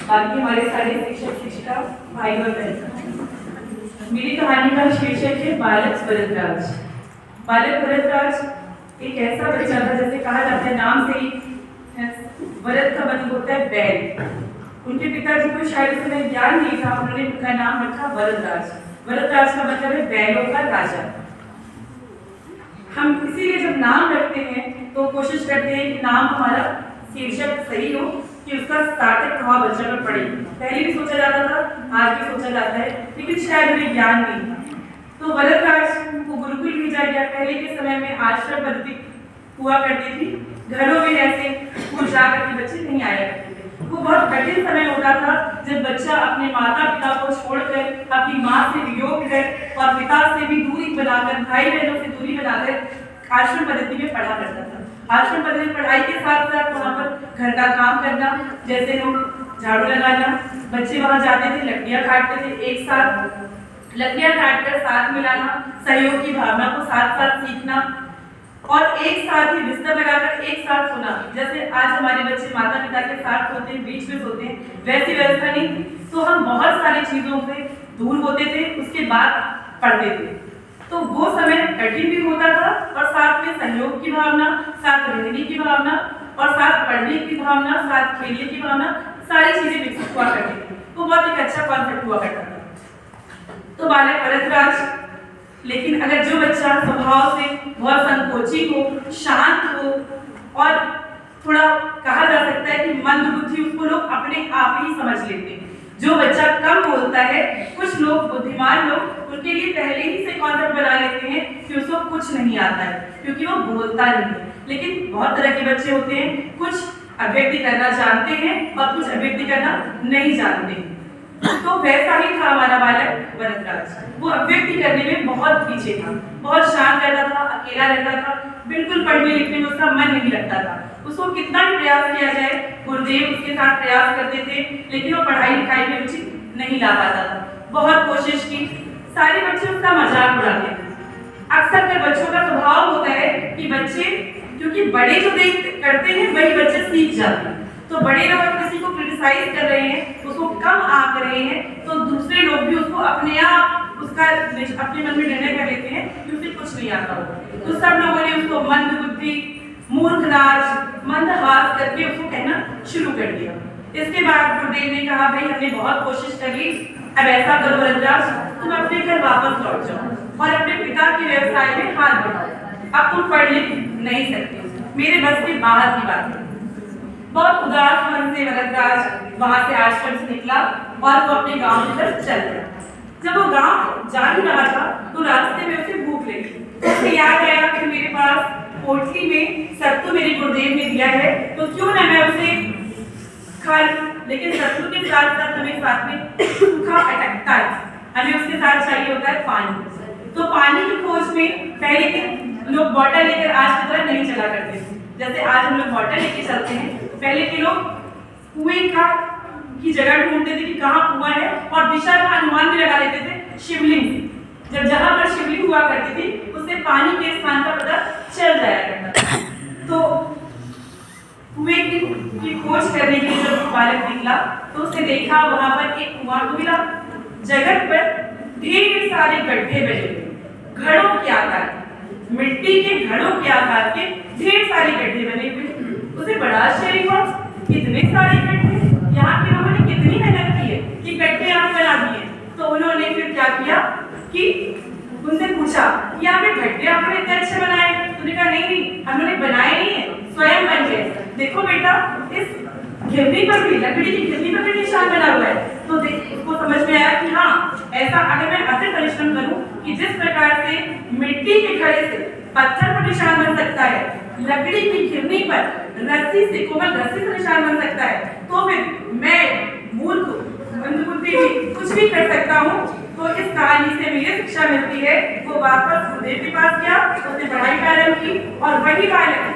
बाकी हमारे सारे शिक्षक शिक्षिका भाई और बहन। मेरी कहानी का शीर्षक है बालक भरतराज। बालक भरतराज एक ऐसा बच्चा था, जैसे कहा जाता है नाम से ही भरत का मतलब होता है बैल। उनके पिताजी को शायद उस समय ज्ञान नहीं था, उन्होंने उनका नाम रखा भरतराज। भरतराज का मतलब है बैलों का राजा। हम इसीलिए जब नाम रखते हैं तो कोशिश करते हैं कि नाम हमारा शीर्षक सही हो, कि उसका सार्थक प्रभाव बच्चा पर पड़े। पहले भी सोचा जाता था, आज भी सोचा जाता है, लेकिन शायद उन्हें ज्ञान नहीं था। तो भरतराज को गुरुकुल भेजा गया। पहले के समय में आश्रम पद्धति हुआ करती थी, घरों में ऐसे स्कूल जाकर के बच्चे नहीं आया करते थे। वो बहुत कठिन समय होता था जब बच्चा अपने माता पिता को छोड़कर, अपनी माँ से वियोग कर और पिता से भी दूरी बनाकर, भाई बहनों से दूरी बनाकर आश्रम पद्धति में पढ़ा करता था। आश्रम पद्धति पढ़ाई के साथ साथ वहाँ पर घर का काम करना, जैसे लोग झाड़ू लगाना, बच्चे वहाँ जाते थे, लकड़ियाँ काटते थे, एक साथ लकड़ियाँ काटकर साथ मिलाना, सहयोग की भावना को साथ साथ सीखना और एक साथ ही बिस्तर लगाकर एक साथ सोना। जैसे आज हमारे बच्चे माता पिता के साथ सोते हैं, बीच में सोते हैं, वैसी व्यवस्था नहीं थी। तो हम बहुत सारी चीजों से दूर होते थे, उसके बाद पढ़ते थे। तो वो समय कठिन भी होता था और साथ में सहयोग की भावना, साथ रहने की भावना और साथ पढ़ने की भावना, साथ खेलने की भावना, सारी चीजें विकसित हुआ करती थी। तो बहुत एक अच्छा कॉन्सेप्ट हुआ करता था। तो बालक भरतराज, लेकिन अगर जो बच्चा स्वभाव से बहुत संकोची हो, शांत हो और थोड़ा कहा जा सकता है कि मंद बुद्धि, उसको लोग अपने आप ही समझ लेते हैं। जो बच्चा कम बोलता है, कुछ लोग बुद्धिमान लोग उनके लिए पहले ही से कॉन्सेप्ट बना लेते हैं कि उसको कुछ नहीं आता है क्योंकि वो बोलता नहीं है। लेकिन बहुत तरह के बच्चे होते हैं, कुछ अभिव्यक्ति करना जानते हैं और कुछ अभिव्यक्ति करना नहीं जानते हैं। तो वैसा ही था हमारा बालक भरतराज। वो अभिव्यक्ति करने में बहुत पीछे था, बहुत शांत रहता था, अकेला रहता था, बिल्कुल पढ़ने लिखने में उसका मन नहीं लगता था। उसको कितना भी प्रयास किया जाए, गुरुदेव उसके साथ प्रयास करते थे, लेकिन वो पढ़ाई लिखाई में रुचि नहीं ला पाता था। बहुत कोशिश की, सारे बच्चे उसका मजाक उड़ाते थे। अक्सर कर बच्चों का स्वभाव होता है कि बच्चे, क्योंकि बड़े जो करते हैं वही बच्चे सीख जाते हैं। तो बड़े लोग किसी को क्रिटिसाइज कर रहे हैं, उसको कम आंक रहे हैं, तो दूसरे लोग भी उसको अपने आप उसका अपने मन में निर्णय कर लेते हैं कि उसे कुछ नहीं आता होगा। तो सब लोगों ने उसको मंद बुद्धि, मूर्खराज, मंदहास करके उसको कहना शुरू कर दिया। इसके बाद गुरुदेव ने कहा, भाई हमने बहुत कोशिश कर ली, अब ऐसा करो भरतराज, तुम अपने घर वापस लौट जाओ और अपने पिता के व्यवसाय में हाथ बढ़ाओ। अब तुम पढ़ लिख नहीं सकते, मेरे बस के बाहर की बात है। बहुत उदास मन से भरतराज वहां से आश्रम से निकला और वो अपने गांव की तरफ चल गया। जब वो गांव जा ही रहा था तो रास्ते में उसे भूख लगी। उसे याद आया कि मेरे पास पोटली में सत्तू मेरे गुरुदेव ने दिया है, तो क्यों ना मैं उसे खा लूं। लेकिन सत्तू के साथ साथ हमें साथ में सूखा अटकता है, हमें उसके साथ चाहिए होता है पानी। तो पानी की खोज में पहले के लोग बॉटल लेकर आज की तरह नहीं चला करते थे। जैसे आज हम लोग बॉटल लेके चलते हैं, पहले के लोग कुएं की जगह ढूंढते थे कि कहाँ कुआं है और दिशा का अनुमान भी लगा लेते थे शिवलिंग से। जब जहां पर शिवलिंग हुआ करती थी उससे पानी के स्थान का पता चल जाया करता था। तो कुएं की खोज करने के लिए जब बालक निकला तो उसने देखा वहां पर एक कुआं को मिला। जगह पर ढेर सारे गड्ढे बने, घड़ों के आकार, मिट्टी के घड़ों के आकार के ढेर सारे गड्ढे बने हुए। उसे बड़ा आश्चर्य हुआ, कितने सारे गड्ढे, यहाँ के लोगों ने कितनी मेहनत की है कि गड्ढे यहाँ बना दिए। तो उन्होंने फिर क्या किया कि उनसे पूछा, यहाँ पे गड्ढे आपने इतने अच्छे बनाए? उन्होंने कहा नहीं, हम लोगों ने बनाए नहीं है, स्वयं बन गए। देखो बेटा, इस घिरनी पर भी, लकड़ी की घिरनी पर भी निशान बना हुआ है। तो उसको समझ में आया कि हाँ, ऐसा अगर मैं अधिक परिश्रम करूं कि जिस प्रकार से मिट्टी के घड़े से पत्थर पर निशान बन सकता है, लकड़ी की घिरनी पर रस्सी से, कोमल रस्सी से निशान बन सकता है, तो फिर मैं मूर्ख मंदबुद्धि कुछ भी कर सकता हूँ। तो इस कहानी से मुझे शिक्षा मिलती है। वो वापस गुरुदेव के पास गया, उसने पढ़ाई प्रारंभ की और वही बालक